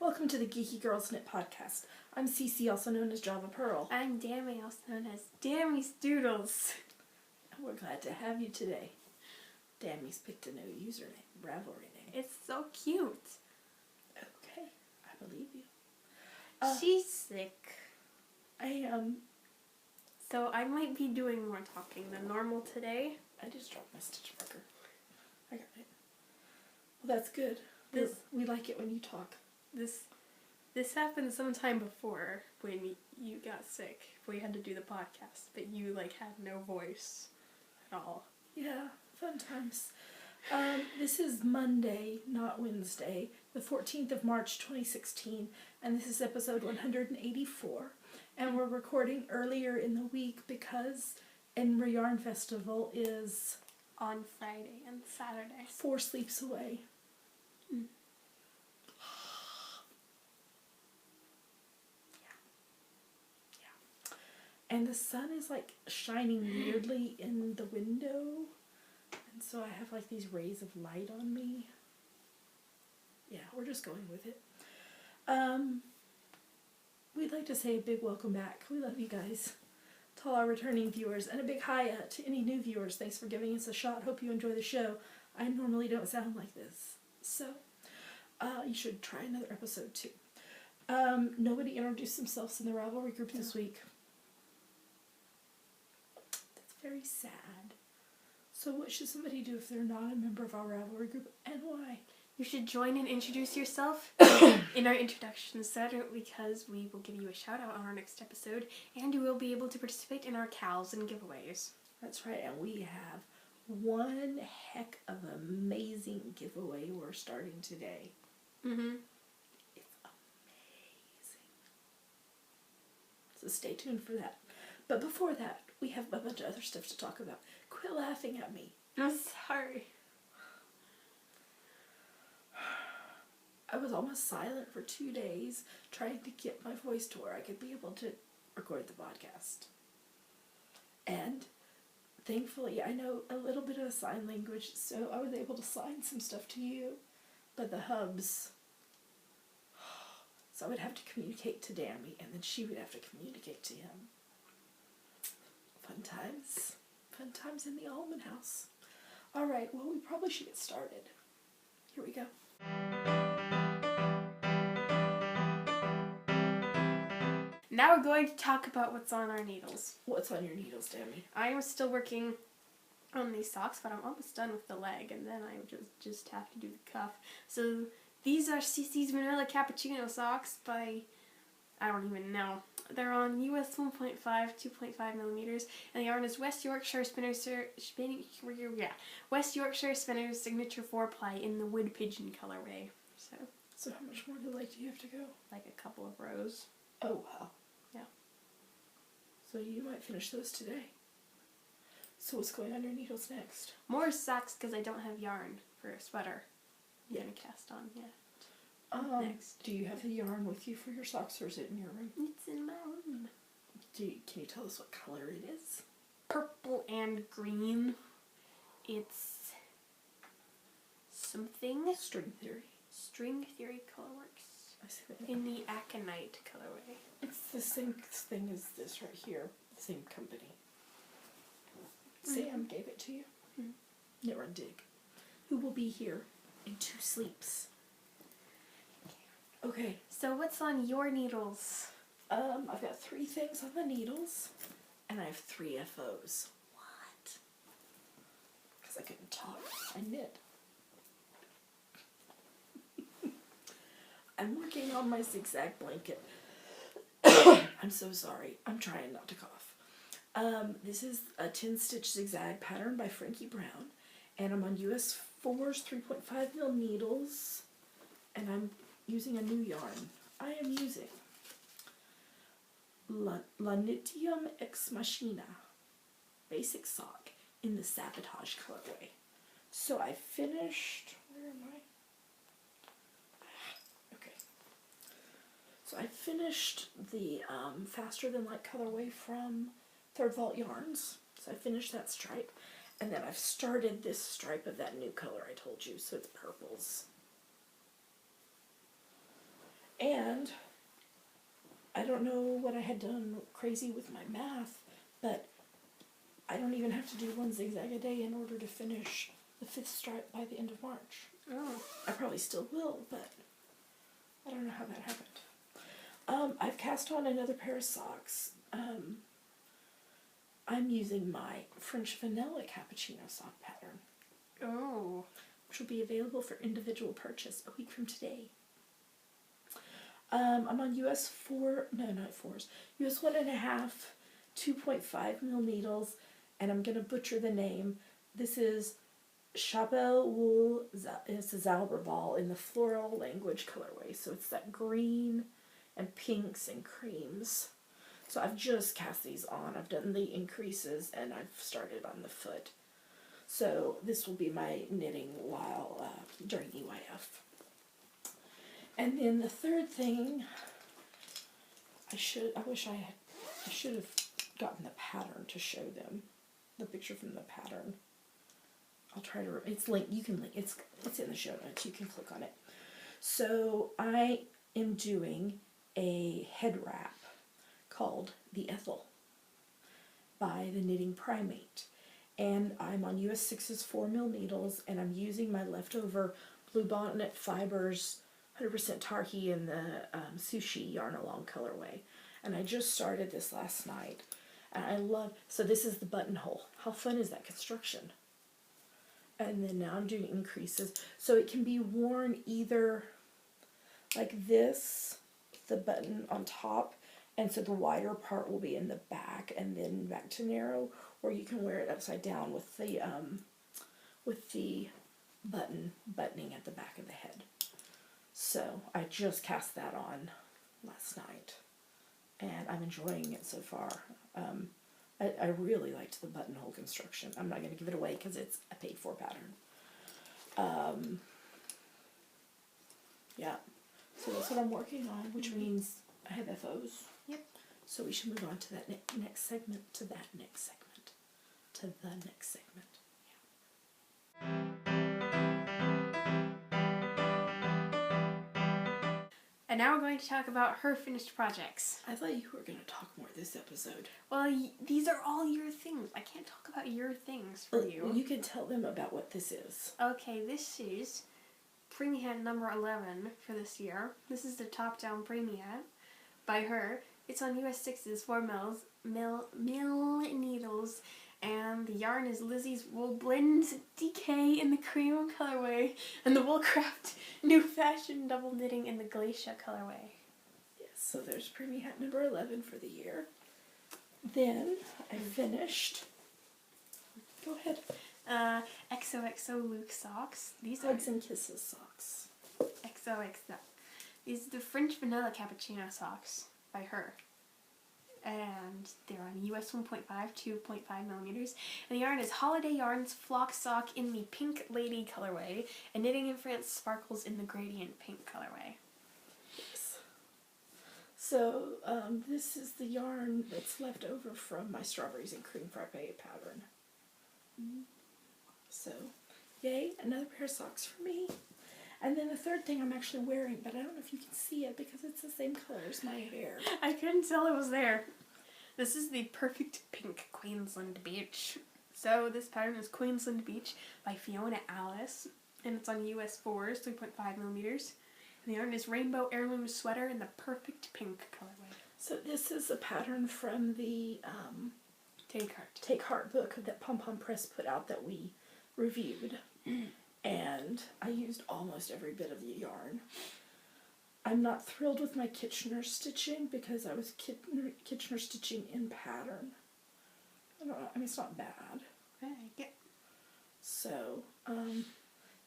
Welcome to the Geeky Girls Knit Podcast. I'm Cece, also known as Java Pearl. I'm Dami, also known as Dami's Doodles. And we're glad to have you today. Dami's picked a new username, Ravelry name. It's so cute. Okay, I believe you. She's sick. I am. So I might be doing more talking than normal today. I just dropped my stitch marker. I got it. Well, that's good. We like it when you talk. This happened sometime before when you got sick. We had to do the podcast, but you had no voice at all. Yeah, fun times. This is Monday, not Wednesday, the 14th of March 2016, and this is episode 184. And we're recording earlier in the week because Edinburgh Yarn Festival is on Friday and Saturday. 4 sleeps away. Mm. And the sun is shining weirdly in the window. And so I have these rays of light on me. Yeah, we're just going with it. We'd like to say a big welcome back. We love you guys. To all our returning viewers. And a big hi to any new viewers. Thanks for giving us a shot. Hope you enjoy the show. I normally don't sound like this. So, you should try another episode too. Nobody introduced themselves in the Ravelry group this week. Very sad. So what should somebody do if they're not a member of our Ravelry group, and why? You should join and introduce yourself in our introduction segment because we will give you a shout out on our next episode, and you will be able to participate in our cows and giveaways. That's right, and we have one heck of an amazing giveaway we're starting today. Mm-hmm. It's amazing. So stay tuned for that. But before that, we have a bunch of other stuff to talk about. Quit laughing at me. I'm sorry. I was almost silent for 2 days trying to get my voice to where I could be able to record the podcast. And thankfully, I know a little bit of sign language, so I was able to sign some stuff to you. But the hubs... So I would have to communicate to Dami, and then she would have to communicate to him. Fun times. Fun times in the Almond House. Alright, well, we probably should get started. Here we go. Now we're going to talk about what's on our needles. What's on your needles, Dami? I am still working on these socks, but I'm almost done with the leg, and then I just have to do the cuff. So these are Cece's Vanilla Cappuccino socks by... I don't even know. They're on US 1.5, 2.5 millimeters, and the yarn is West Yorkshire Spinners Signature 4-ply in the Wood Pigeon colorway. So how much more to do you have to go? Like a couple of rows. Oh, wow. Yeah. So you might finish those today. So what's going on your needles next? More socks because I don't have yarn for a sweater. I'm going to cast on, yeah. Next. Do you have the yarn with you for your socks, or is it in your room? It's in my room. Can you tell us what color it is? Purple and green. It's something. String Theory. String Theory Colorworks. I see that. In the Aconite colorway. It's the same thing as this right here. The same company. Sam gave it to you. Mm-hmm. Knit Run Dig. Who will be here in 2 sleeps. Okay. So what's on your needles? I've got 3 things on the needles, and I have 3 FOs. What? Because I couldn't talk. I knit. I'm working on my zigzag blanket. I'm so sorry. I'm trying not to cough. This is a 10-stitch zigzag pattern by Frankie Brown, and I'm on US 4's 3.5 mil needles, and I'm using a new yarn. I am using Lanitium Ex Machina basic sock in the Sabotage colorway. So I finished, where am I? Okay. So I finished the Faster Than Light colorway from Third Vault Yarns. So I finished that stripe. And then I've started this stripe of that new color I told you. So it's purples. And I don't know what I had done crazy with my math, but I don't even have to do one zigzag a day in order to finish the 5th stripe by the end of March. Oh. I probably still will, but I don't know how that happened. I've cast on another pair of socks. I'm using my French vanilla cappuccino sock pattern. Oh. Which will be available for individual purchase a week from today. I'm on US 1.5, 2.5 mil needles, and I'm going to butcher the name. This is Chapelle Wool, it's a Zauberball in the floral language colorway. So it's that green and pinks and creams. So I've just cast these on. I've done the increases and I've started on the foot. So this will be my knitting while during EYF. And then the third thing, I should have gotten the pattern to show them, the picture from the pattern. I'll try to, it's linked, you can link, it's in the show notes, you can click on it. So I am doing a head wrap called the Ethel by the Knitting Primate. And I'm on US 6's 4 mil needles, and I'm using my leftover Blue Bonnet Fibers 100% Tarhi in the Sushi Yarn Along colorway. And I just started this last night. And I love, so this is the buttonhole. How fun is that construction? And then now I'm doing increases. So it can be worn either like this, the button on top, and so the wider part will be in the back and then back to narrow, or you can wear it upside down with the buttoning at the back of the head. So I just cast that on last night, and I'm enjoying it so far. I really liked the buttonhole construction. I'm not going to give it away because it's a paid-for pattern. Yeah, so that's what I'm working on, which means I have FOs. Yep. So we should move on to that next segment, to the next segment. And now we're going to talk about her finished projects. I thought you were going to talk more this episode. Well, these are all your things. I can't talk about your things for you. You can tell them about what this is. Okay, this is Preemie Hat number 11 for this year. This is the top-down Preemie Hat by her. It's on US 6's 4 mil needles, and the yarn is Lizzie's Wool Blend DK in the cream colorway, and the Woolcraft New Fashion double knitting in the Glacia colorway. Yes, so there's Preemie Hat number 11 for the year. Then I finished. Go ahead. XOXO Luke socks. These Hugs are and Kisses socks. XOXO. These are the French Vanilla Cappuccino socks by her. And they're on US 1.5, 2.5 millimeters. And the yarn is Holiday Yarns Flock Sock in the Pink Lady colorway, and Knitting in France Sparkles in the Gradient Pink colorway. Yes. So this is the yarn that's left over from my Strawberries and Cream Frappe pattern. So, yay, another pair of socks for me. And then the third thing I'm actually wearing, but I don't know if you can see it because it's the same color as my hair. I couldn't tell it was there. This is the Perfect Pink Queensland Beach. So this pattern is Queensland Beach by Fiona Alice, and it's on US 4's 3.5 millimeters. And the yarn is Rainbow Heirloom Sweater in the Perfect Pink colorway. So this is a pattern from the Take Heart book that Pom Pom Press put out that we reviewed. And I used almost every bit of the yarn. I'm not thrilled with my Kitchener stitching because I was Kitchener stitching in pattern. I don't know, I mean, it's not bad. Yeah. So,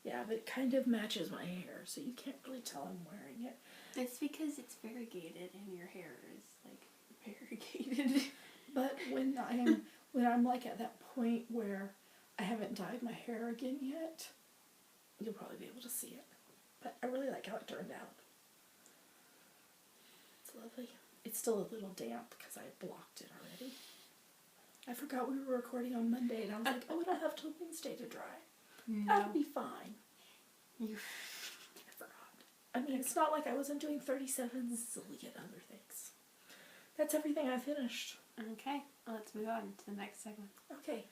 yeah, but it kind of matches my hair, so you can't really tell I'm wearing it. It's because it's variegated and your hair is, like, variegated. But when I'm like at that point where I haven't dyed my hair again yet, you'll probably be able to see it. But I really like how it turned out. It's lovely. It's still a little damp because I blocked it already. I forgot we were recording on Monday, and I was like, oh, it'll have till Wednesday to dry. No. That'll be fine. You... I forgot. I mean, it's not like I wasn't doing 37 zillion other things. That's everything I finished. Okay, well, let's move on to the next segment. Okay.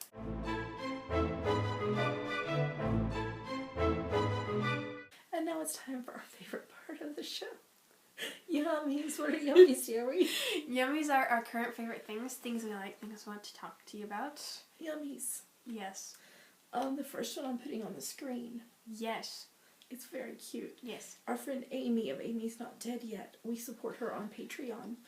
And now it's time for our favorite part of the show. Yummies. What are yummies, Jerry? Yummies are our current favorite things we like, things we want to talk to you about. Yummies. Yes. The first one I'm putting on the screen. Yes. It's very cute. Yes. Our friend Amy of Amy's Not Dead Yet, we support her on Patreon.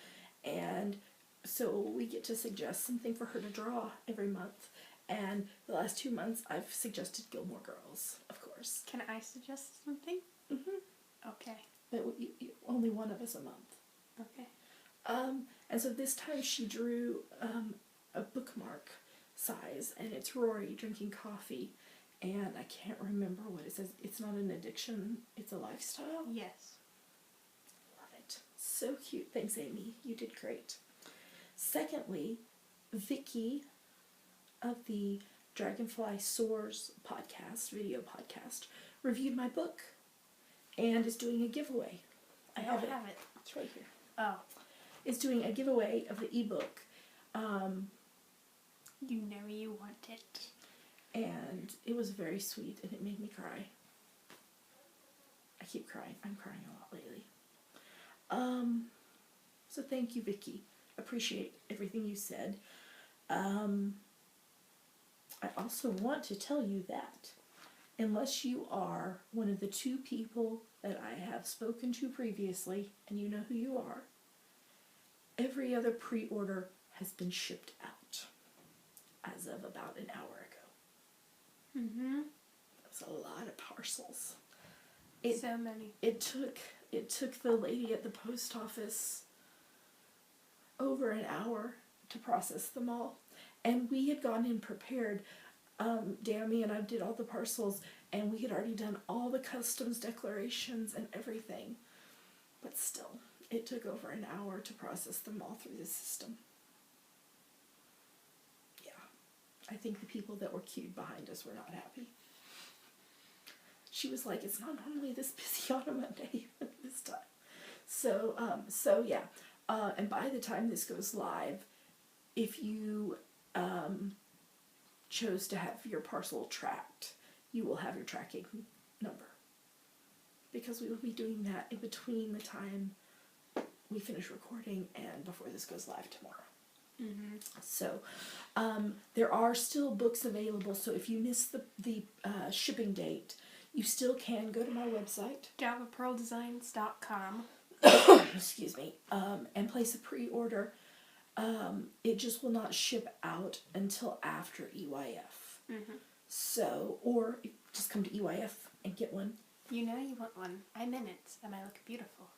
And so we get to suggest something for her to draw every month. And the last 2 months, I've suggested Gilmore Girls, of course. Can I suggest something? Mm-hmm. Okay. But only one of us a month. Okay. And so this time she drew a bookmark size, and it's Rory drinking coffee. And I can't remember what it says. It's not an addiction, it's a lifestyle. Yes. Love it. So cute. Thanks, Amy. You did great. Secondly, Vicky of the Dragonfly Soars podcast, video podcast, reviewed my book and is doing a giveaway. I don't have it. It's right here. Oh. Is doing a giveaway of the ebook. You know you want it. And it was very sweet, and it made me cry. I keep crying. I'm crying a lot lately. So thank you, Vicky. Appreciate everything you said. I also want to tell you that unless you are one of the 2 people that I have spoken to previously, and you know who you are, every other pre-order has been shipped out as of about an hour ago. Mm-hmm. That was a lot of parcels. So many. It took the lady at the post office over an hour to process them all. And we had gone in prepared. Dami and I did all the parcels, and we had already done all the customs declarations and everything. But still, it took over an hour to process them all through the system. Yeah. I think the people that were queued behind us were not happy. She was like, it's not normally this busy on a Monday this time. So yeah. And by the time this goes live, if you chose to have your parcel tracked, you will have your tracking number. Because we will be doing that in between the time we finish recording and before this goes live tomorrow. Mm-hmm. So, there are still books available, so if you miss the shipping date, you still can go to my website, JavaPearlDesigns.com. excuse me, and place a pre-order. It just will not ship out until after EYF. Mm-hmm. So, or just come to EYF and get one. You know you want one. I'm in it, and I look beautiful.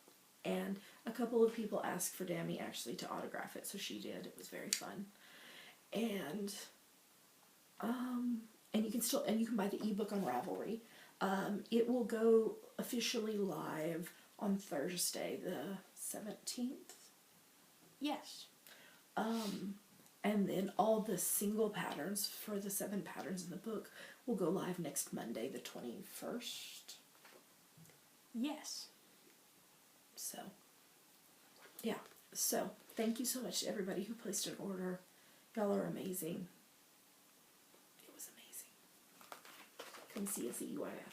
And a couple of people asked for Dami actually to autograph it, so she did. It was very fun. And you can buy the ebook on Ravelry. It will go officially live on Thursday, the 17th. Yes. And then all the single patterns for the 7 patterns in the book will go live next Monday, the 21st. Yes. So, yeah. So, thank you so much to everybody who placed an order. Y'all are amazing. It was amazing. Come see us at UIF.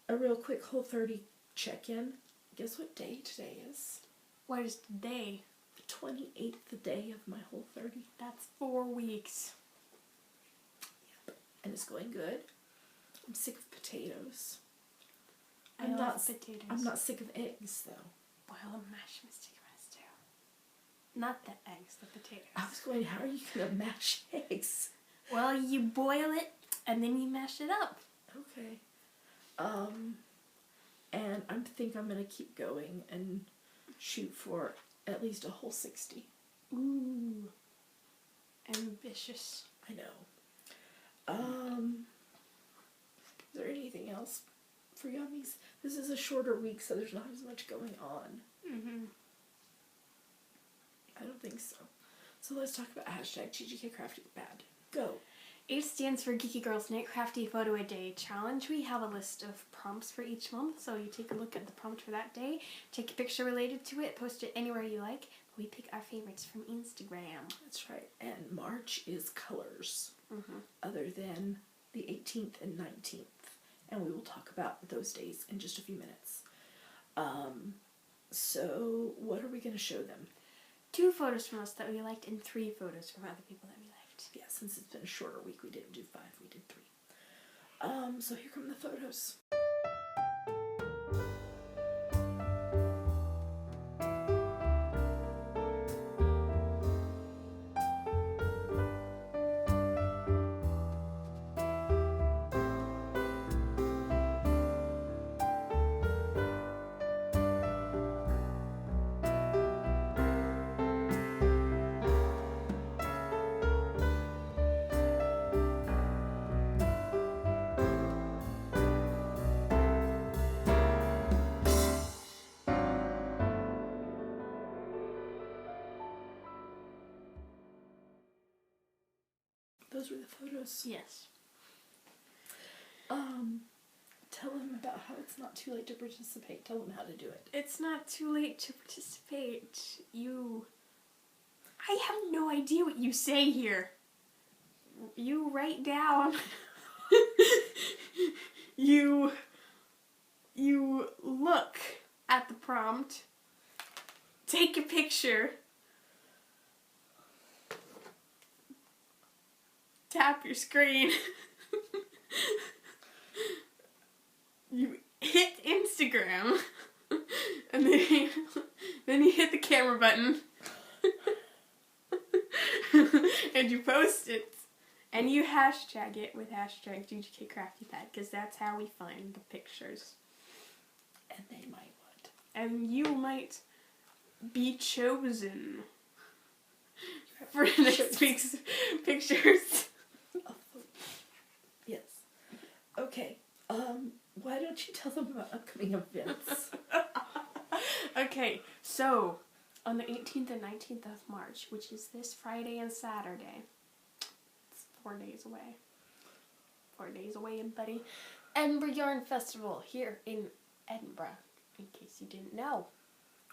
A real quick Whole30 check-in. Guess what day today is? What is today? The 28th, the day of my Whole30. That's 4 weeks. Yep. And it's going good. I'm sick of potatoes. I love potatoes. I'm not sick of eggs, though. Boil and mash sticky rice too. Not the eggs, the potatoes. I was going, how are you going to mash eggs? Well, you boil it, and then you mash it up. Okay. And I think I'm going to keep going and shoot for at least a whole 60. Ooh. Ambitious. I know. Is there anything else for Yummies? This is a shorter week, so there's not as much going on. Mm-hmm. I don't think so. So let's talk about hashtag GGK Crafty Bad. Go. H stands for Geeky Girls Knit Crafty Photo a Day Challenge. We have a list of prompts for each month. So you take a look at the prompt for that day, take a picture related to it, post it anywhere you like. We pick our favorites from Instagram. That's right. And March is colors, other than the 18th and 19th. And we will talk about those days in just a few minutes. So what are we going to show them? 2 photos from us that we liked and 3 photos from other people that we liked. Yeah, since it's been a shorter week, we didn't do 5, we did 3. So here come the photos. Those were the photos. Yes. Tell them about how it's not too late to participate. Tell them how to do it. It's not too late to participate. I have no idea what you say here. You write down. You look at the prompt. Take a picture. Tap your screen. You hit Instagram. And then you hit the camera button. And you post it. And you hashtag it with hashtag GGKCraftyPad, because that's how we find the pictures. And they might what? And you might be chosen for next week's pictures. Yes. Okay. Why don't you tell them about upcoming events? Okay, so on the 18th and 19th of March, which is this Friday and Saturday, it's 4 days away. 4 days away, buddy. Edinburgh Yarn Festival here in Edinburgh, in case you didn't know.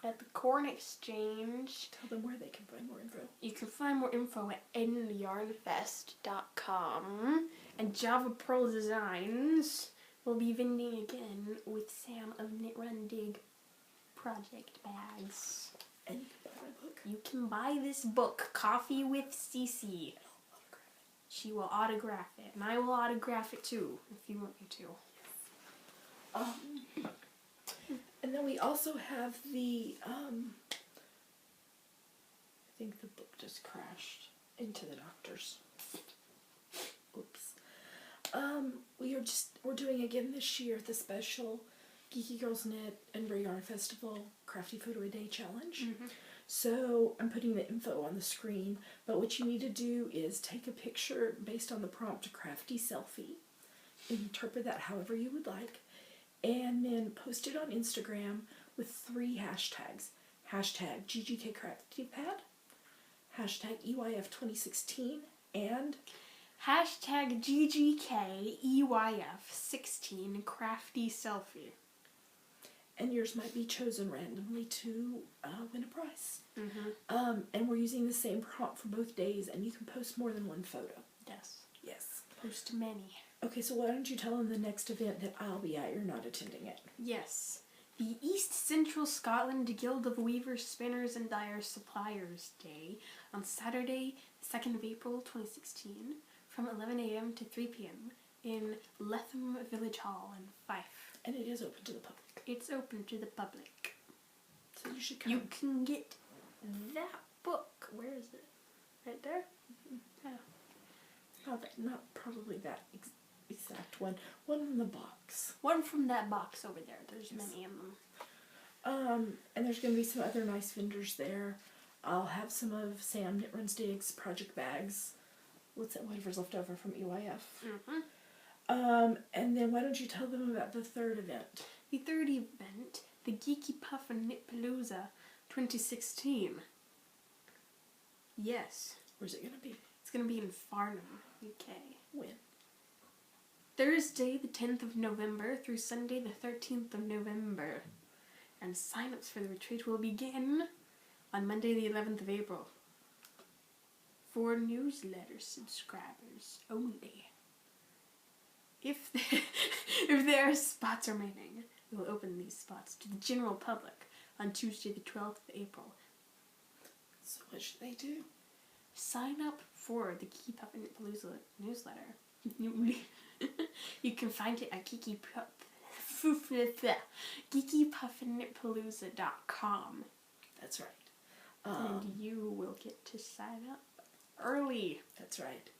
At the Corn Exchange. Tell them where they can find more info. You can find more info at edinburghyarnfest.com. And Java Pearl Designs will be vending again with Sam of Knit Run Dig project bags. And you can buy my book. You can buy this book, Coffee with Cece. She will autograph it, and I will autograph it too, if you want me to. And then we also have the, I think the book just crashed into the doctor's. Oops. We're doing again this year the special Geeky Girls Knit and Yarn Festival Crafty Photo a Day Challenge. So I'm putting the info on the screen, but what you need to do is take a picture based on the prompt crafty selfie, interpret that however you would like, and then post it on Instagram with 3 hashtags. Hashtag GGKCraftyPad, hashtag EYF2016, and hashtag GGKEYF16 Crafty Selfie. And yours might be chosen randomly to win a prize. And we're using the same prompt for both days, and you can post more than 1 photo. Yes. Yes. Post many. Okay, so why don't you tell them the next event that I'll be at? You're not attending it. Yes. The East Central Scotland Guild of Weavers, Spinners and Dyers Suppliers Day on Saturday, 2nd of April 2016 from 11 a.m. to 3 p.m. in Letham Village Hall in Fife. And it is open to the public. It's open to the public. So you should come. You can get that book. Where is it? Right there? Not probably that exact one. One in the box. One from that box over there. There's many of them. And there's going to be some other nice vendors there. I'll have some of Sam Knit Runs Dig's project bags. Whatever's left over from EYF. And then why don't you tell them about the 3rd event? The 3rd event, the Geeky Puff and Knitpalooza 2016. Yes. Where's it going to be? It's going to be in Farnham, UK. When? Thursday the 10th of November through Sunday the 13th of November. And sign-ups for the retreat will begin on Monday the 11th of April. For newsletter subscribers only. If there are spots remaining, we will open these spots to the general public on Tuesday the 12th of April. So what should they do? Sign up for the Geeky Puffinitpalooza newsletter. You can find it at geekypuffinitpalooza.com. That's right. And you will get to sign up early. That's right.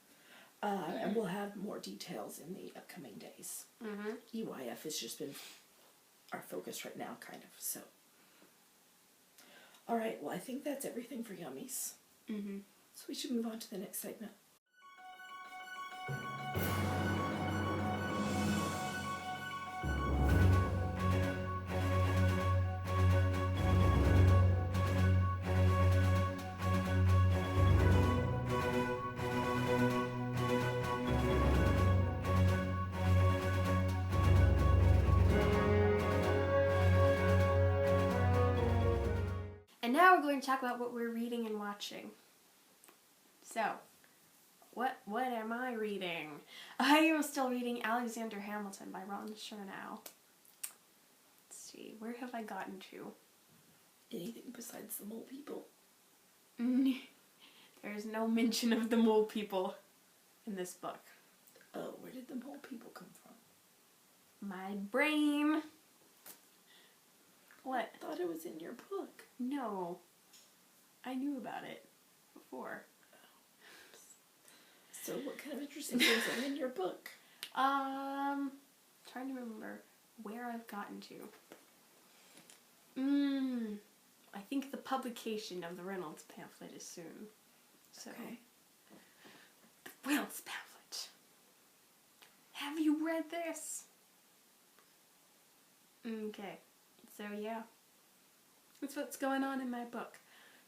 And we'll have more details in the upcoming days. Mm-hmm. EYF has just been our focus right now, kind of. So, all right. Well, I think that's everything for Yummies. Mm-hmm. So we should move on to the next segment. And now we're going to talk about what we're reading and watching. So, what am I reading? I am still reading Alexander Hamilton by Ron Chernow. Let's see, where have I gotten to? Anything besides the mole people? There's no mention of the mole people in this book. Oh, where did the mole people come from? My brain. What? I thought it was in your book. No. I knew about it before. So what kind of interesting things are in your book? Trying to remember where I've gotten to. I think the publication of the Reynolds pamphlet is soon. So, Okay. The Reynolds pamphlet. Have you read this? Okay. So yeah. That's what's going on in my book.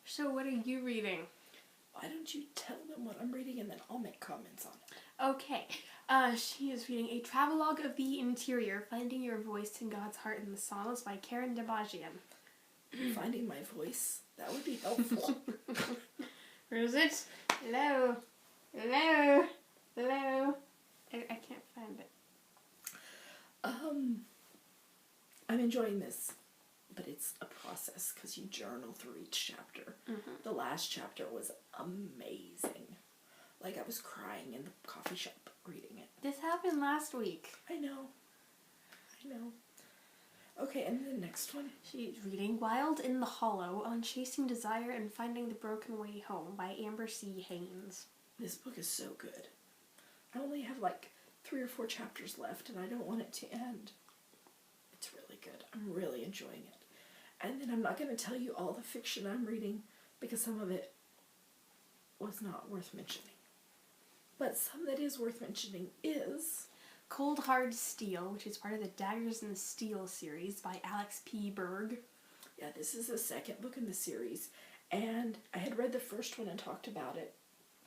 So what are you reading? Why don't you tell them what I'm reading and then I'll make comments on it. Okay. She is reading A Travelogue of the Interior, Finding Your Voice in God's Heart in the Psalms by Karen Dabajian. Finding my voice? That would be helpful. Where is it? Hello? Hello? Hello? I can't find it. I'm enjoying this, but it's a process because you journal through each chapter. Mm-hmm. The last chapter was amazing. Like I was crying in the coffee shop reading it. This happened last week. I know. Okay, and the next one? She's reading Wild in the Hollow on Chasing Desire and Finding the Broken Way Home by Amber C. Haynes. This book is so good. I only have like 3 or 4 chapters left and I don't want it to end. It's really good. I'm really enjoying it. And then I'm not going to tell you all the fiction I'm reading because some of it was not worth mentioning. But some that is worth mentioning is Cold Hard Steel, which is part of the Daggers and Steel series by Alex P. Berg. Yeah, this is the second book in the series. And I had read the first one and talked about it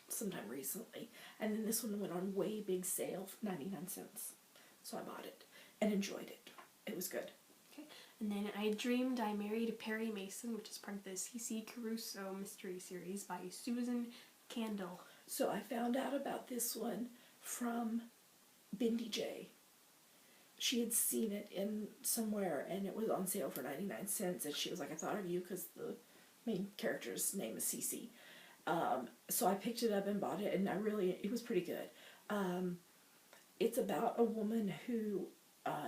sometime recently. And then this one went on way big sale for 99 cents. So I bought it and enjoyed it. It was good. Okay. And then I Dreamed I Married Perry Mason, which is part of the C.C. Caruso mystery series by Susan Candle. So I found out about this one from Bindi J. She had seen it in somewhere and it was on sale for 99 cents and she was like, I thought of you because the main character's name is Cece. So I picked it up and bought it and it was pretty good. It's about a woman who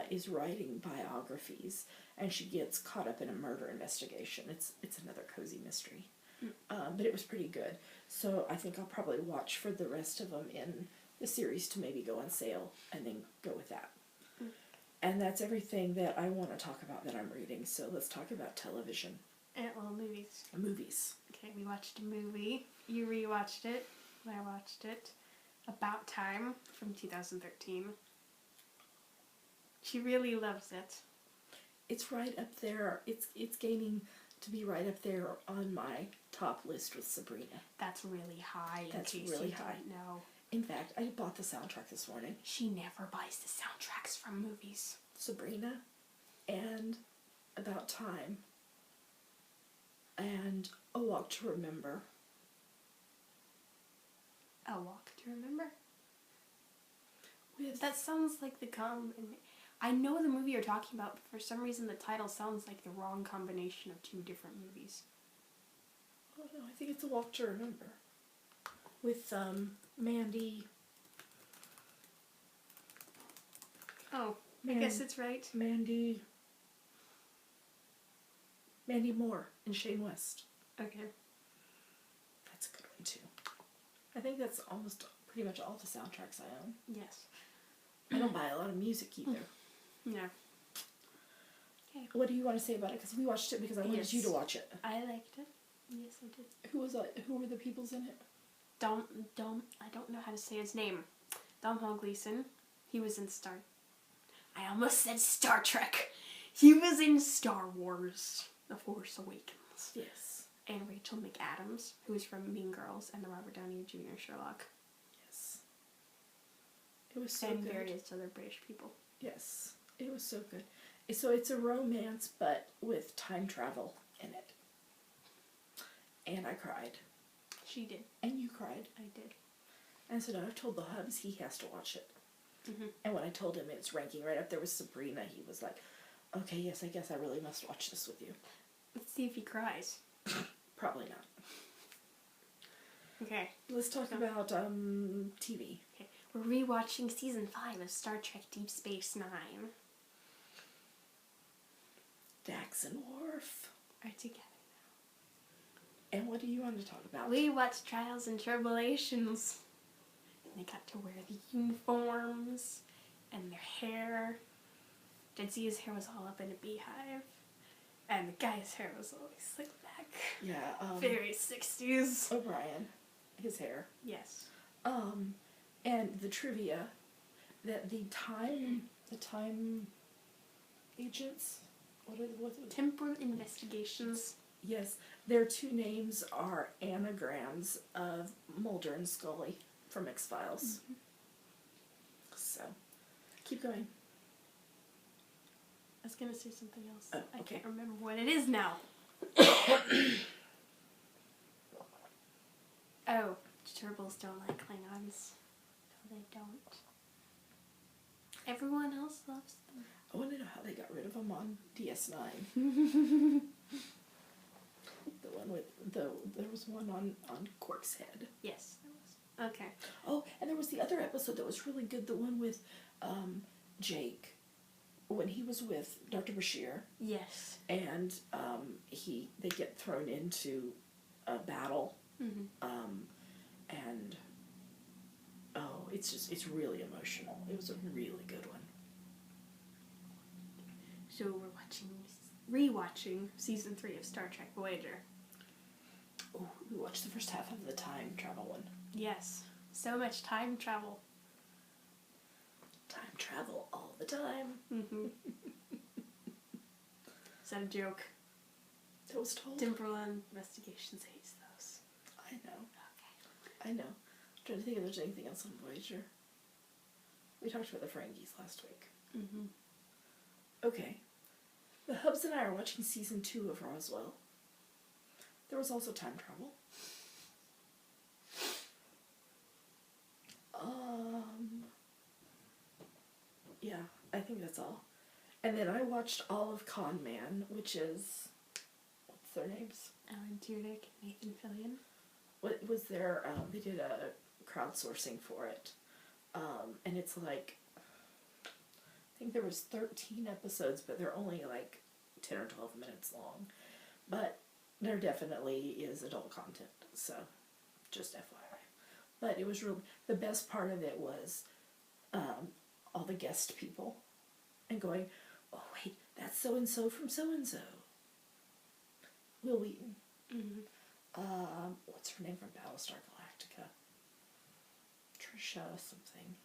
is writing biographies and she gets caught up in a murder investigation. It's another cozy mystery. But it was pretty good. So I think I'll probably watch for the rest of them in the series to maybe go on sale and then go with that. And that's everything that I want to talk about that I'm reading. So let's talk about television. Movies. Movies. Okay, we watched a movie. You rewatched it. I watched it. About Time from 2013. She really loves it. It's right up there. It's gaining to be right up there on my top list with Sabrina. That's really high. That's in case really you high. Didn't know. In fact, I bought the soundtrack this morning. She never buys the soundtracks from movies. Sabrina and About Time and A Walk to Remember. A Walk to Remember? With That sounds like the I know the movie you're talking about, but for some reason the title sounds like the wrong combination of two different movies. Oh no, I think it's A Walk to Remember. With Mandy. Oh, I guess it's right. Mandy Moore and Shane West. Okay. That's a good one too. I think that's almost pretty much all the soundtracks I own. Yes. I don't buy a lot of music either. No. Okay. What do you want to say about it? Because we watched it because I wanted you to watch it. I liked it. Yes, I did. Who were the peoples in it? Dom, I don't know how to say his name. Domhnall Gleeson. He was in I almost said Star Trek. He was in Star Wars, The Force Awakens. Yes. And Rachel McAdams, who is from Mean Girls and the Robert Downey Jr. Sherlock. Yes. It was so and good. various other British people. Yes. It was so good. So it's a romance, but with time travel in it. And I cried. She did. And you cried. I did. And so now I've told the hubs he has to watch it. Mm-hmm. And when I told him it's ranking right up there with Sabrina, he was like, okay, yes, I guess I really must watch this with you. Let's see if he cries. Probably not. Okay. Let's talk about TV. Okay. We're rewatching season 5 of Star Trek Deep Space Nine. Dax and Worf are together now. And what do you want to talk about? We watched Trials and Tribulations. And they got to wear the uniforms and their hair. Denzia's hair was all up in a beehive. And the guy's hair was always slicked back. Yeah. Very 60s. O'Brien. His hair. Yes. And the trivia that the time agents, what Temporal Investigations. Yes, their two names are anagrams of Mulder and Scully from X-Files. Mm-hmm. So, keep going. I was going to say something else. Oh, okay. I can't remember what it is now. Oh, Turbals don't like Klingons. No, they don't. Everyone else loves them. I want to know how they got rid of them on DS9. The one with there was one on Quark's head. Yes, there was. Okay. Oh, and there was the other episode that was really good. The one with Jake, when he was with Dr. Bashir. Yes. And they get thrown into a battle. Mm-hmm. And it's really emotional. It was a really good one. So we're rewatching season 3 of Star Trek Voyager. Oh, we watched the first half of the time travel one. Yes. So much time travel. Time travel all the time. Mm-hmm. Is that a joke? That was told. Temporal Investigations hates those. I know. Okay. I know. I'm trying to think if there's anything else on Voyager. We talked about the Ferengis last week. Mm-hmm. Okay. The Hubs and I are watching season 2 of Roswell. There was also time travel. Yeah, I think that's all. And then I watched all of Con Man, which is, what's their names? Alan Tudyk, Nathan Fillion. What was their, they did a crowdsourcing for it. And it's like, I think there was 13 episodes, but they're only like 10 or 12 minutes long. But there definitely is adult content, so just FYI. But it was really, the best part of it was all the guest people and going, oh wait, that's so-and-so from so-and-so. Will Wheaton. Mm-hmm. What's her name from Battlestar Galactica? Trisha something.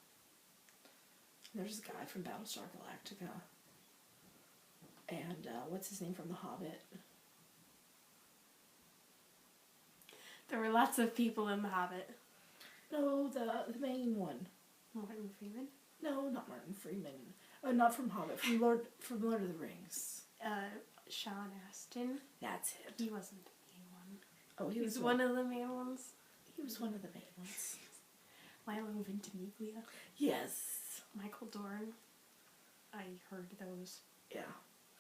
There's a guy from Battlestar Galactica. And what's his name from The Hobbit? There were lots of people in The Hobbit. No, the main one. Martin Freeman? No, not Martin Freeman. Not from Hobbit, from Lord of the Rings. Sean Astin. That's it. He wasn't the main one. Oh, he was one of the main ones. He was one of the main ones. Milo Ventimiglia. Yes. Michael Dorn. I heard those. Yeah.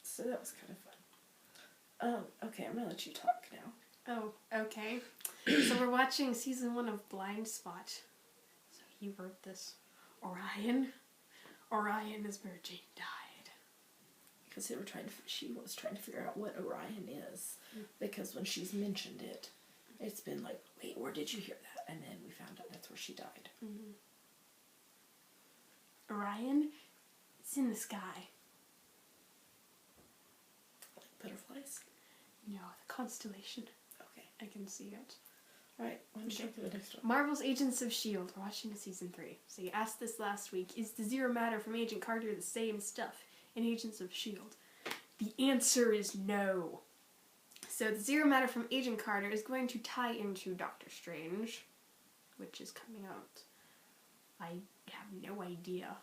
So that was kind of fun. Okay, I'm gonna let you talk now. Oh, okay. So we're watching season 1 of Blind Spot. So he wrote this. Orion is where Jane died. Because she was trying to figure out what Orion is. Because when she's mentioned it, it's been like, wait, where did you hear that? And then we found out that's where she died. Mm-hmm. Orion, it's in the sky. Like butterflies? No, the constellation. Okay. I can see it. Alright, why don't you go to the next one? Marvel's Agents of S.H.I.E.L.D. We're watching season 3. So you asked this last week, is the Zero Matter from Agent Carter the same stuff in Agents of S.H.I.E.L.D.? The answer is no. So the Zero Matter from Agent Carter is going to tie into Doctor Strange, which is coming out. I have no idea.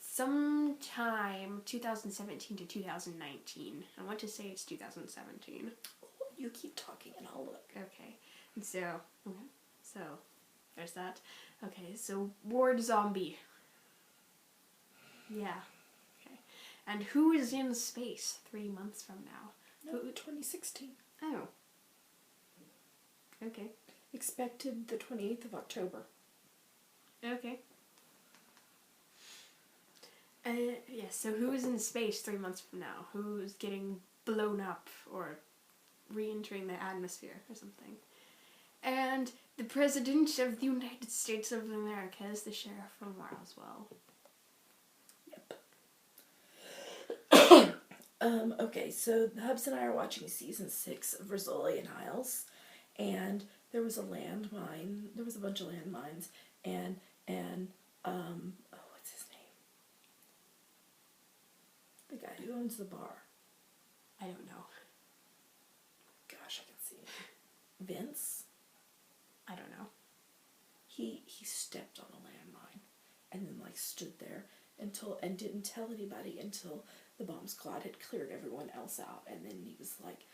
Sometime 2017 to 2019. I want to say it's 2017. You keep talking and I'll look. Okay. And so there's that. Okay, so Ward Zombie. Yeah. Okay. And who is in space 3 months from now? No, 2016. Oh. Okay. Expected the 28th of October. Okay. Yes, so who is in space 3 months from now? Who's getting blown up or re-entering the atmosphere or something? And the President of the United States of America is the Sheriff from Roswell. Yep. Okay, so the Hubs and I are watching season 6 of Rizzoli and Isles, and there was a landmine. There was a bunch of landmines, and what's his name? The guy who owns the bar. I don't know. Gosh, I can see it. Vince. I don't know. He stepped on a landmine, and then stood there and didn't tell anybody until the bomb squad had cleared everyone else out, and then he was like,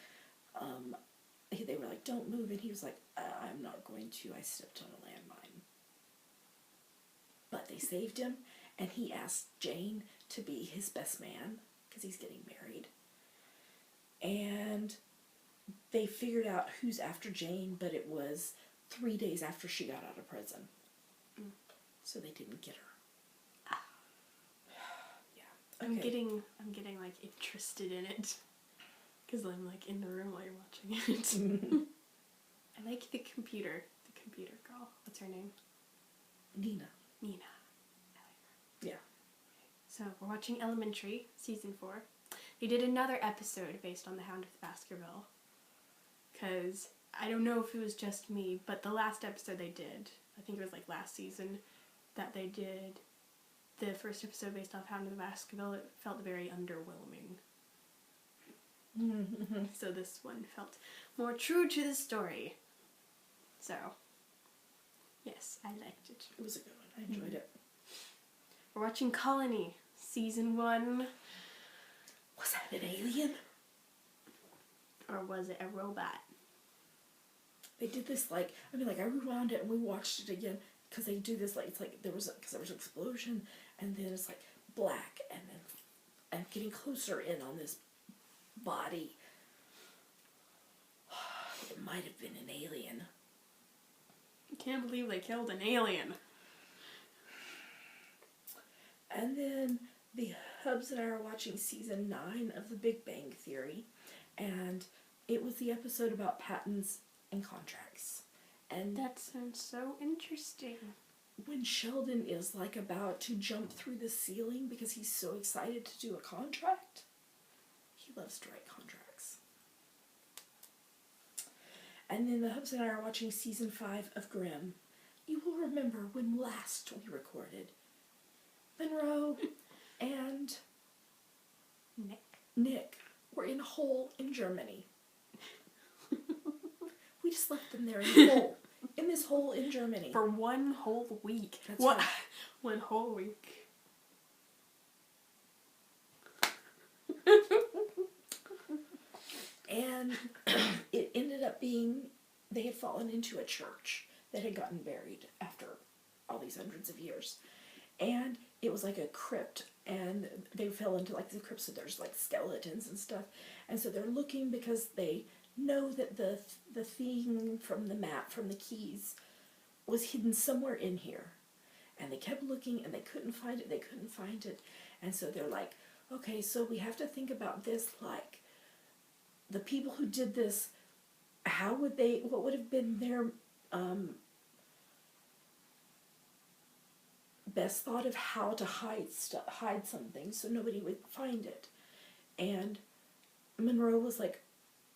they were like, don't move, and he was like, I'm not going to, I stepped on a landmine. But they saved him, and he asked Jane to be his best man, because he's getting married. And they figured out who's after Jane, but it was 3 days after she got out of prison. Mm. So they didn't get her. I'm Okay. getting interested in it because I'm in the room while you're watching it. I like the computer girl. What's her name? Nina. I like her. Yeah. So we're watching Elementary season 4. They did another episode based on the Hound of the Baskerville because I don't know if it was just me, but the last episode they did, I think it was last season, that they did the first episode based off Hound of the Baskerville. It felt very underwhelming. So this one felt more true to the story. So, yes, I liked it. It was a good one. I enjoyed it. We're watching Colony, season 1. Was that an alien? Or was it a robot? They did this I rewound it and we watched it again because they do this there was an explosion and then it's black and then I'm getting closer in on this body. It might have been an alien. I can't believe they killed an alien. And then the Hubs and I are watching season 9 of The Big Bang Theory, and it was the episode about patents and contracts. And That sounds so interesting. when Sheldon is about to jump through the ceiling because he's so excited to do a contract, he loves to write contracts. And then the Hubs and I are watching season 5 of Grimm. You will remember when last we recorded. Monroe and Nick were in a hole in Germany. We just left them there in a hole in this hole in Germany. For 1 whole week. That's right. 1 whole week. And it ended up being, they had fallen into a church that had gotten buried after all these hundreds of years. And it was like a crypt, and they fell into like the crypt, so there's like skeletons and stuff. And so they're looking because they know that the thing from the map, from the keys, was hidden somewhere in here. And they kept looking and they couldn't find it, And so they're like, okay, so we have to think about this, like, the people who did this, what would have been their best thought of how to hide something so nobody would find it. And Monroe was like,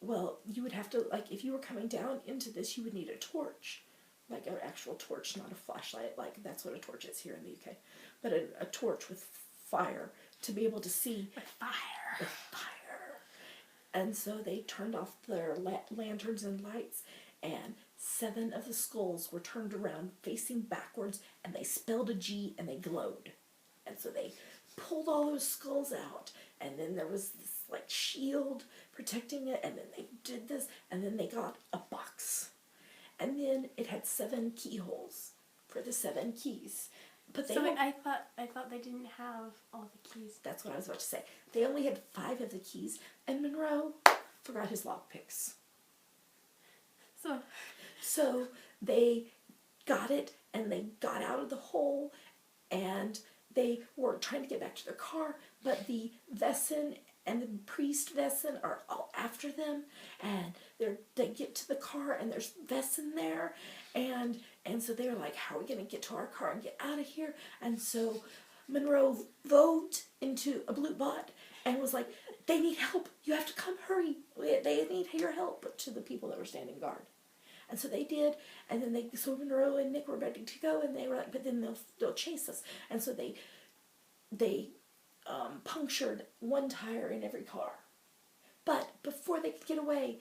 well, you would have to, like, if you were coming down into this, you would need a torch. Like an actual torch, not a flashlight. Like, that's what a torch is here in the UK. But a torch with fire to be able to see. With fire. With fire. And so they turned off their lanterns and lights, and 7 of the skulls were turned around facing backwards, and they spelled a G and they glowed. And so they pulled all those skulls out, and then there was this like shield protecting it, and then they did this, and then they got a box. And then it had 7 keyholes for the 7 keys. But they I thought they didn't have all the keys. That's what I was about to say. They only had 5 of the keys, and Monroe forgot his lockpicks. So they got it, and they got out of the hole, and they were trying to get back to their car, but the Wesen and the priest Wesen are all after them, and they get to the car, and there's Wesen there, and so they were like, how are we going to get to our car and get out of here? And so Monroe vowed into a blue bot and was like, they need help. You have to come, hurry. They need your help, to the people that were standing guard. And so they did, and then so Monroe and Nick were ready to go, and they were like, but then they'll chase us. And so they punctured 1 tire in every car. But before they could get away,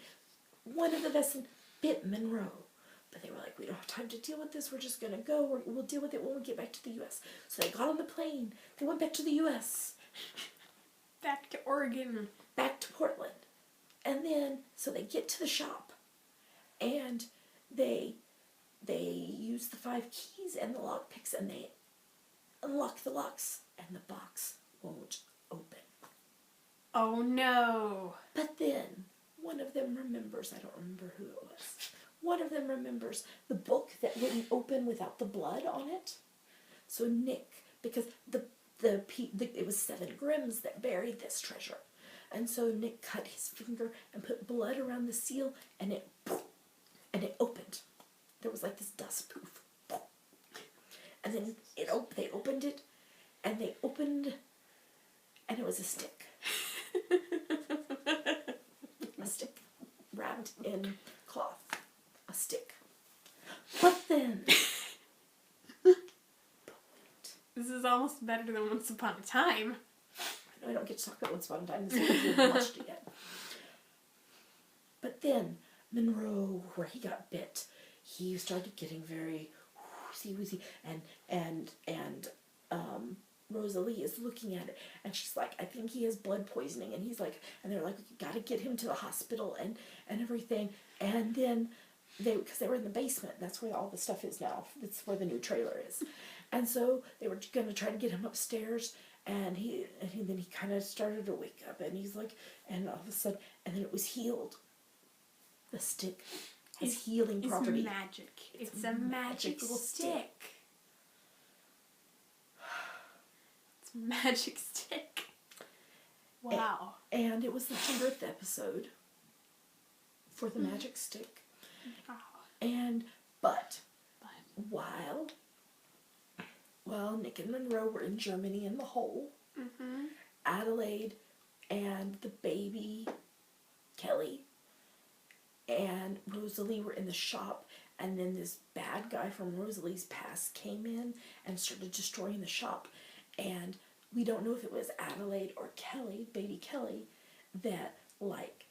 one of the Wesen bit Monroe. But they were like, we don't have time to deal with this. We're just going to go. We'll deal with it when we get back to the U.S. So they got on the plane. They went back to the U.S. Back to Oregon. Back to Portland. And then, so they get to the shop. And they use the 5 keys and the lockpicks, and they unlock the locks. And the box won't open. Oh, no. But then, one of them remembers, I don't remember who it was, one of them remembers the book that wouldn't open without the blood on it. So Nick, because it was 7 Grimms that buried this treasure. And so Nick cut his finger and put blood around the seal, and it opened. There was like this dust poof. And then they opened it, and they opened, and it was a stick. A stick wrapped in cloth. A stick. But then... This is almost better than Once Upon a Time. I know I don't get to talk about Once Upon a Time. This is we haven't watched it yet. But then, Monroe, where he got bit, he started getting very woozy, and Rosalie is looking at it, and she's like, I think he has blood poisoning, and he's like, and they're like, we gotta get him to the hospital and everything, and then because they were in the basement, that's where all the stuff is now, that's where the new trailer is, and so they were gonna try to get him upstairs, and then he kind of started to wake up, and he's like, and all of a sudden, and then it was healed. The stick has healing property. It's magic. It's a magic stick. It's a magic stick. Wow. And it was the 100th episode for the magic stick. Wow. And, but while Nick and Monroe were in Germany in the hole, Adelaide and the baby Kelly and Rosalie were in the shop, and then this bad guy from Rosalie's past came in and started destroying the shop, and we don't know if it was Adelaide or Kelly, baby Kelly, that like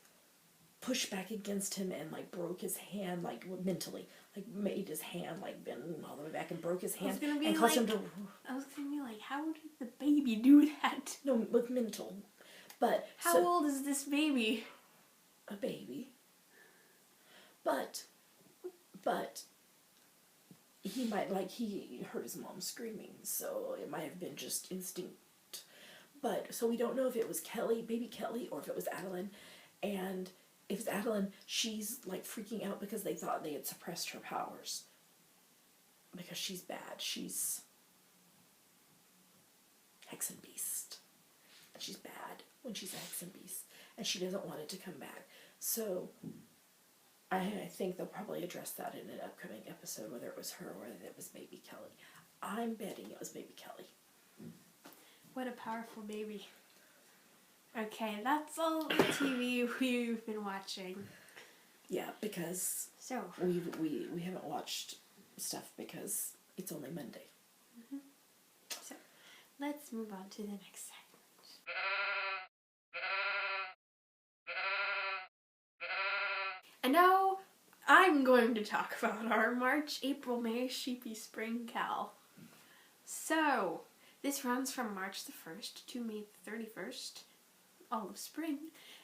pushed back against him and like broke his hand, like mentally, like made his hand like bend all the way back and broke his I was hand gonna be and caused him like- to. I was gonna be like, how did the baby do that? No, with mental, but How old is this baby? a baby. But he might he heard his mom screaming, so it might have been just instinct. But so we don't know if it was Kelly, baby Kelly, or if it was Adeline. And if it's Adeline, she's like freaking out because they thought they had suppressed her powers. Because she's bad. She's hex and beast. She's bad when she's a hex and beast. And she doesn't want it to come back. So I think they'll probably address that in an upcoming episode, whether it was her or whether it was baby Kelly. I'm betting it was baby Kelly. What a powerful baby. Okay, that's all the TV we've been watching. Yeah, because So, we haven't watched stuff because it's only Monday. so let's move on to the next segment. And now I'm going to talk about our March, April, May Sheepy Spring Cal. So, this runs from March the 1st to May the 31st, all of spring,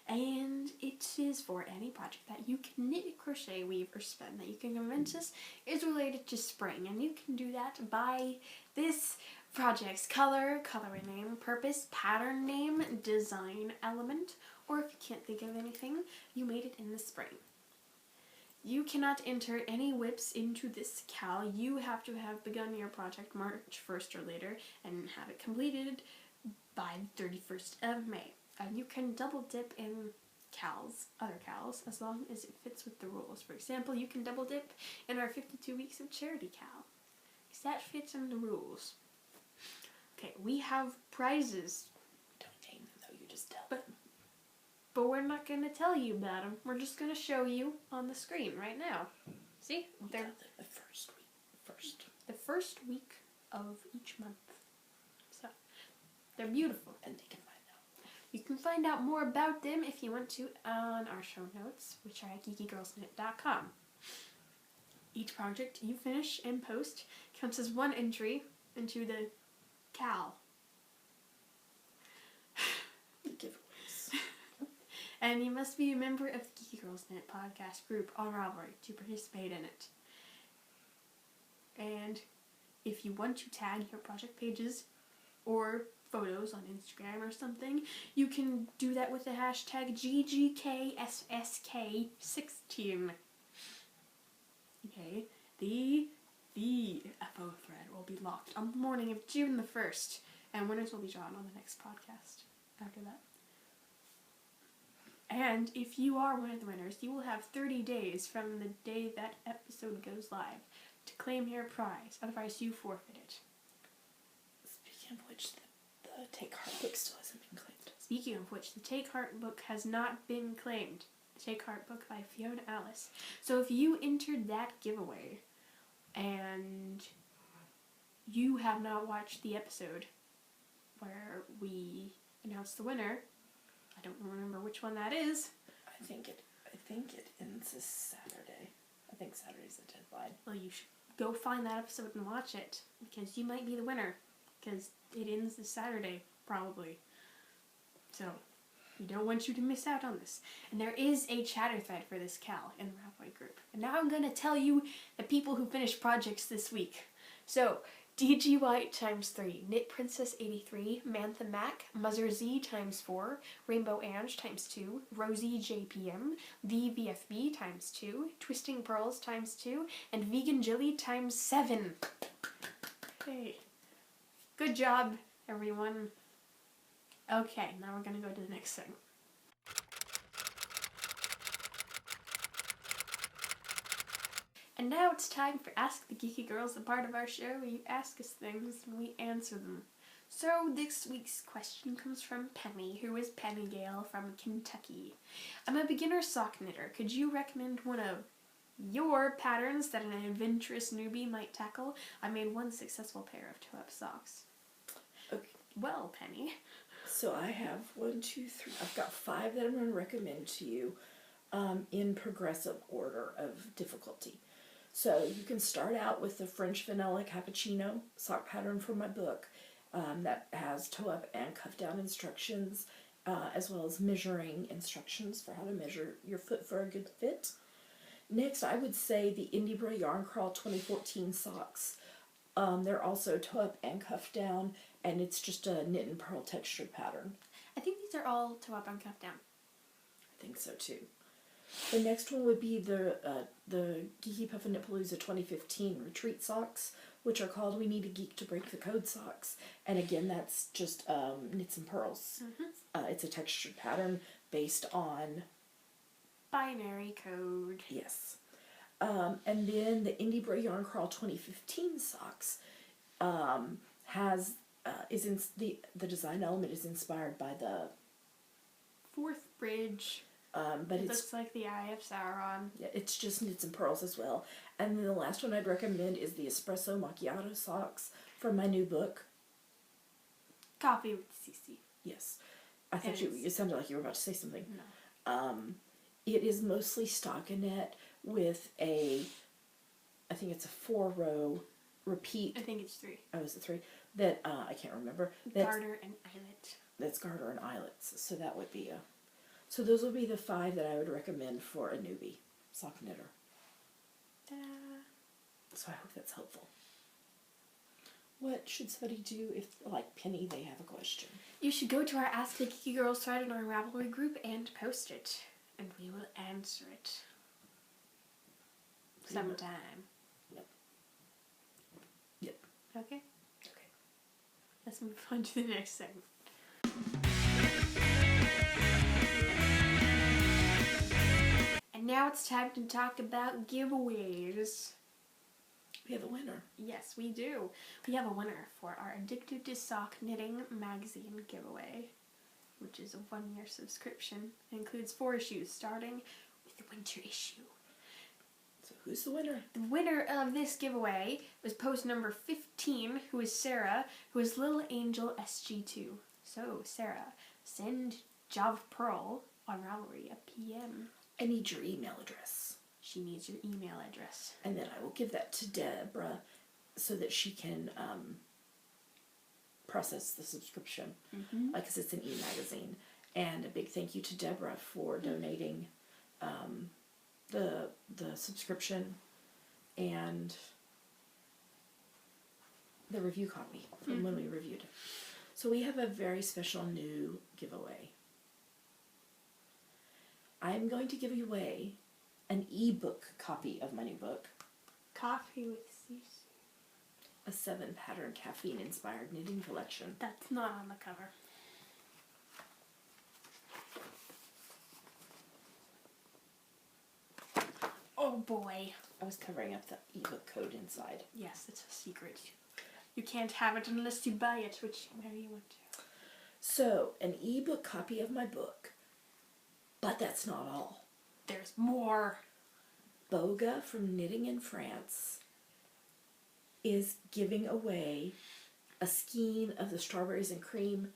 and it is for any project that you can knit, crochet, weave, or spin that you can convince us is related to spring. And you can do that by this project's color name, purpose, pattern name, design element, or if you can't think of anything, you made it in the spring. You cannot enter any whips into this cal. You have to have begun your project March 1st or later and have it completed by the 31st of May. And you can double dip in other cals, as long as it fits with the rules. For example, you can double dip in our 52 Weeks of Charity cal, because that fits in the rules. Okay, we have prizes. Don't name them though, you just tell them. But we're not going to tell you about them. We're just going to show you on the screen right now. See? They're The first week. the first week of each month. So, they're beautiful. And they can find out. You can find out more about them if you want to on our show notes, which are at geekygirlsknit.com. Each project you finish and post counts as one entry into the cal. Giveaways. And you must be a member of the Geeky Girls Knit podcast group on Ravelry to participate in it. And if you want to tag your project pages or photos on Instagram or something, you can do that with the hashtag GGKSSK16. Okay, the FO thread will be locked on the morning of June the 1st, and winners will be drawn on the next podcast after that. And if you are one of the winners, you will have 30 days from the day that episode goes live to claim your prize. Otherwise, you forfeit it. Speaking of which, the Take Heart book still hasn't been claimed. Speaking of which, the Take Heart book has not been claimed. The Take Heart book by Fiona Alice. So if you entered that giveaway and you have not watched the episode where we announced the winner, I don't remember which one that is. I think it ends this Saturday. I think Saturday's the deadline. Well, you should go find that episode and watch it, because you might be the winner, because it ends this Saturday, probably. So, we don't want you to miss out on this. And there is a chatter thread for this cal in the Ravelry group. And now I'm going to tell you the people who finished projects this week. So, DG White times 3, Knit Princess 83, Mantha Mac, Muzzer Z times 4, Rainbow Ange times 2, Rosie JPM, The VFB times 2, Twisting Pearls times 2, and Vegan Jilly times 7. Hey, good job, everyone. Okay, now we're gonna go to the next thing. And now it's time for Ask the Geeky Girls, the part of our show where you ask us things and we answer them. So this week's question comes from Penny, who is Penny Gale from Kentucky. I'm a beginner sock knitter. Could you recommend one of your patterns that an adventurous newbie might tackle? I made one successful pair of toe-up socks. Okay. Well, Penny. So I have 1, 2, 3. I've got 5 that I'm going to recommend to you in progressive order of difficulty. So you can start out with the French Vanilla Cappuccino sock pattern from my book that has toe-up and cuff-down instructions, as well as measuring instructions for how to measure your foot for a good fit. Next, I would say the Indiebra Yarn Crawl 2014 socks. They're also toe-up and cuff-down, and it's just a knit and purl textured pattern. I think these are all toe-up and cuff-down. I think so too. The next one would be the Geeky Puffin Knitpalooza 2015 retreat socks, which are called We Need a Geek to Break the Code socks. And again, that's just knits and pearls. It's a textured pattern based on binary code. Yes. And then the Indiebra Yarn Crawl 2015 socks the design element is inspired by the fourth bridge. But it looks like the Eye of Sauron. Yeah, it's just knits and pearls as well. And then the last one I'd recommend is the Espresso Macchiato socks from my new book. Coffee with CC. Yes. I thought you sounded like you were about to say something. No. It is mostly stockinette with I think it's a 4-row repeat. I think it's 3. Oh, is it 3? That, I can't remember. Garter and eyelet. That's garter and eyelets. So that would be so those would be the 5 that I would recommend for a newbie sock knitter. Ta-da. So I hope that's helpful. What should somebody do if, like Penny, they have a question? You should go to our Ask the Geeky Girls thread in our Ravelry group and post it, and we will answer it. Sometime. Yep. Okay? Okay. Let's move on to the next segment. And now it's time to talk about giveaways. We have a winner. Yes, we do. We have a winner for our Addicted to Sock Knitting magazine giveaway, which is a 1-year subscription. It includes 4 issues, starting with the winter issue. So who's the winner? The winner of this giveaway was post number 15, who is Sarah, who is Little Angel SG2. So, Sarah, send Jav Pearl on Ravelry a PM. I need your email address. She needs your email address. And then I will give that to Deborah so that she can process the subscription. Because it's an e-magazine. And a big thank you to Deborah for donating the subscription and the review copy from when we reviewed it. So we have a very special new giveaway. I'm going to give away an ebook copy of my new book. Coffee with CC. A 7-pattern caffeine-inspired knitting collection. That's not on the cover. Oh boy. I was covering up the ebook code inside. Yes, it's a secret. You can't have it unless you buy it, which maybe you want to. So, an ebook copy of my book. But that's not all. There's more. Boga from Knitting in France is giving away a skein of the strawberries and cream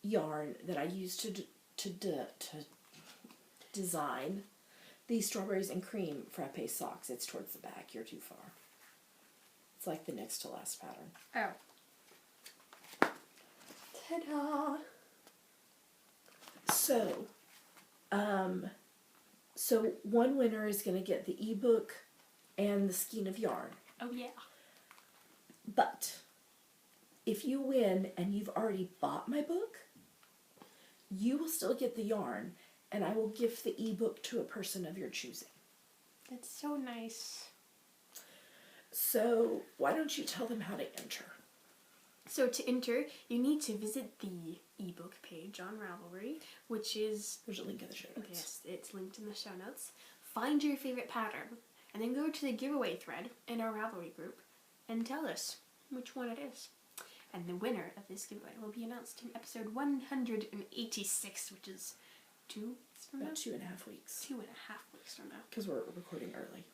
yarn that I used to design these strawberries and cream frappe socks. It's towards the back. You're too far. It's like the next to last pattern. Oh. Ta-da! So one winner is going to get the ebook and the skein of yarn. Oh yeah. But if you win and you've already bought my book, you will still get the yarn, and I will gift the ebook to a person of your choosing. That's so nice. So why don't you tell them how to enter? So to enter, you need to visit the ebook page on Ravelry, which is... There's a link in the show notes. Yes, it's linked in the show notes. Find your favorite pattern, and then go to the giveaway thread in our Ravelry group and tell us which one it is. And the winner of this giveaway will be announced in episode 186, which is 2 weeks from now? About 2.5 weeks. 2.5 weeks from now. Because we're recording early.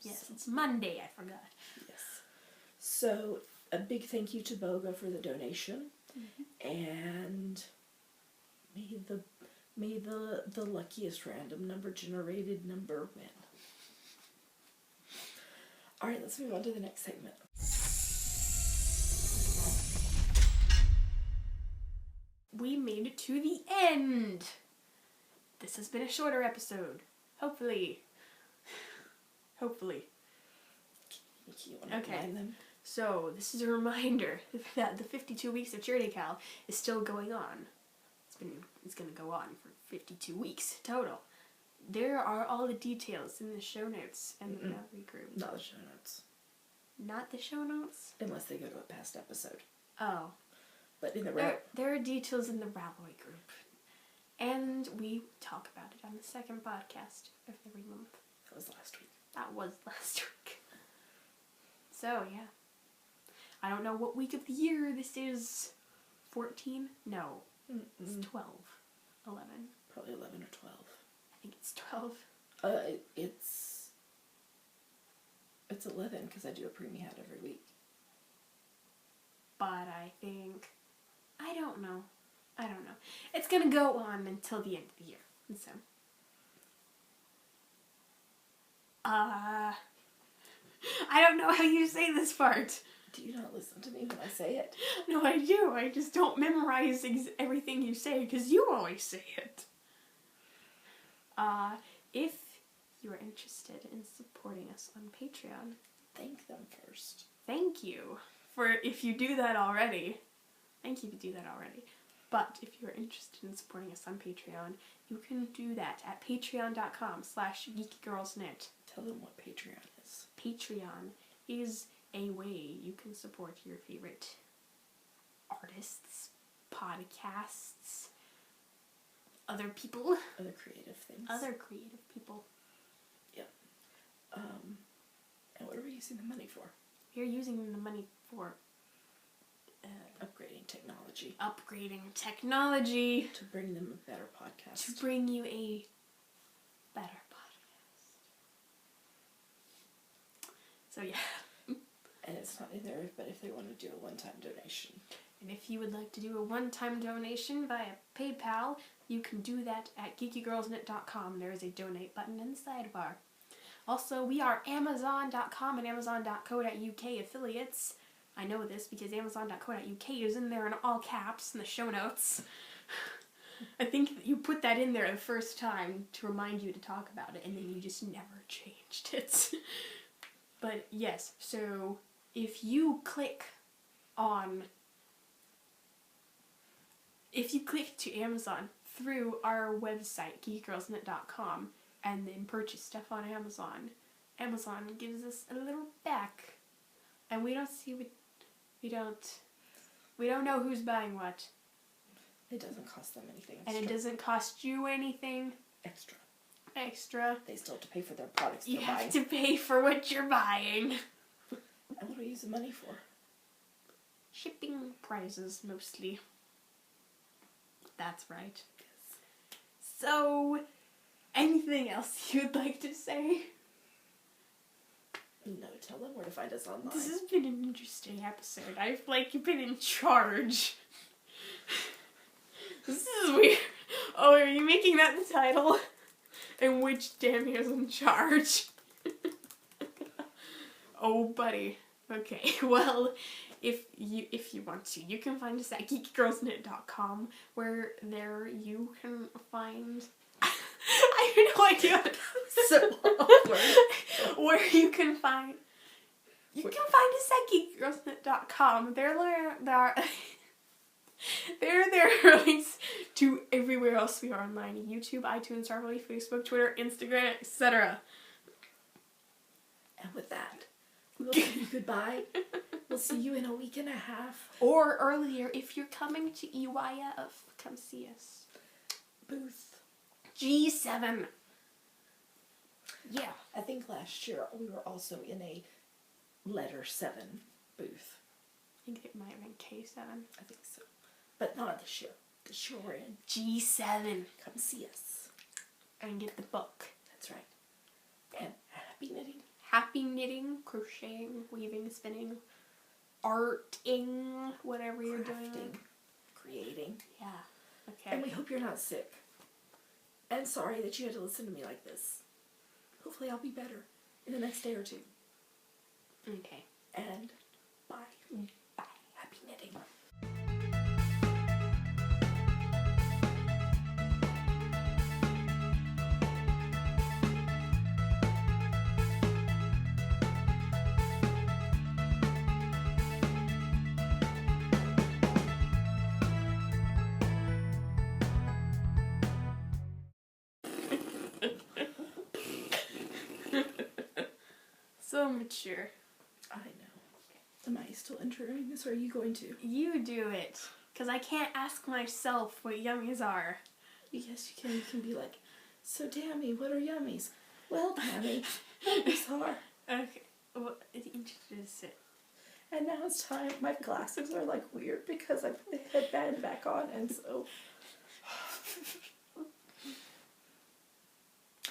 Yes, So. it's Monday, I forgot. Yes. So, a big thank you to Boga for the donation. And may the luckiest random number generated number win. Alright, let's move on to the next segment. We made it to the end. This has been a shorter episode. Hopefully. Hopefully. You want to remind them? So, this is a reminder that the 52 weeks of Cheer Day Cal is still going on. It's going to go on for 52 weeks total. There are all the details in the show notes and the Ravelry group. Not the show notes. Not the show notes? Unless they go to a past episode. Oh. But in the there are details in the Ravelry group. And we talk about it on the second podcast of every month. That was last week. That was last week. So, yeah. I don't know what week of the year this is. 14? No. It's 12. 11. Probably 11 or 12. I think it's 12. It's 11 because I do a preemie hat every week. But I think... I don't know. It's gonna go on until the end of the year. And so... I don't know how you say this part. Do you not listen to me when I say it? No, I do. I just don't memorize everything you say because you always say it. If you're interested in supporting us on Patreon, thank them first. Thank you for if you do that already. Thank you to do that already. But if you're interested in supporting us on Patreon, you can do that at patreon.com/geekygirlsnet. Tell them what Patreon is. Patreon is a way you can support your favorite artists, podcasts, other people. Other creative things. Other creative people. Yep. And what are we using the money for? We're using the money for... upgrading technology. Upgrading technology. To bring them a better podcast. To bring you a better podcast. So yeah. And it's not in there, but if they want to do a one-time donation. And if you would like to do a one-time donation via PayPal, you can do that at geekygirlsnet.com. There is a donate button in the sidebar. Also, we are Amazon.com and Amazon.co.uk affiliates. I know this because Amazon.co.uk is in there in all caps in the show notes. I think you put that in there the first time to remind you to talk about it, and then you just never changed it. But yes, so if you click to Amazon through our website, geekygirlsnet.com, and then purchase stuff on Amazon, Amazon gives us a little back. And we don't know who's buying what. It doesn't cost them anything extra. And it doesn't cost you anything extra. They still have to pay for their products they're buying. You have to pay for what you're buying. And what do we use the money for? Shipping prices, mostly. That's right. Yes. So, anything else you'd like to say? No, tell them where to find us online. This has been an interesting episode. I've, been in charge. This is weird. Oh, are you making that the title? In which Dami is in charge? Oh, buddy. Okay, well, if you want to, you can find us at geekygirlsnet.com, where there you can find... I have no idea. So awkward. Where you can find... You can find us at geekygirlsnet.com. There are links to everywhere else we are online. YouTube, iTunes, Ravelry, Facebook, Twitter, Instagram, etc. And with that, we'll say goodbye. We'll see you in a week and a half. Or earlier, if you're coming to EYF, come see us. Booth G7. Yeah. I think last year we were also in a letter 7 booth. I think it might have been K7. I think so. But not this year. This year we're in G7. Come see us. And get the book. That's right. And happy knitting. Happy knitting, crocheting, weaving, spinning, arting, whatever you're doing. Creating. Yeah. Okay. And we hope you're not sick. And sorry that you had to listen to me like this. Hopefully I'll be better in the next day or two. Okay. And bye. Bye. Happy knitting. So mature. I know. Am I still entering this, or are you going to? You do it. Because I can't ask myself what yummies are. Yes, you can. You can be like, so Dami, what are yummies? Well, Dami, yummies are. Okay. Well, introduce it. And now it's time. My glasses are like weird because I put the headband back on, and so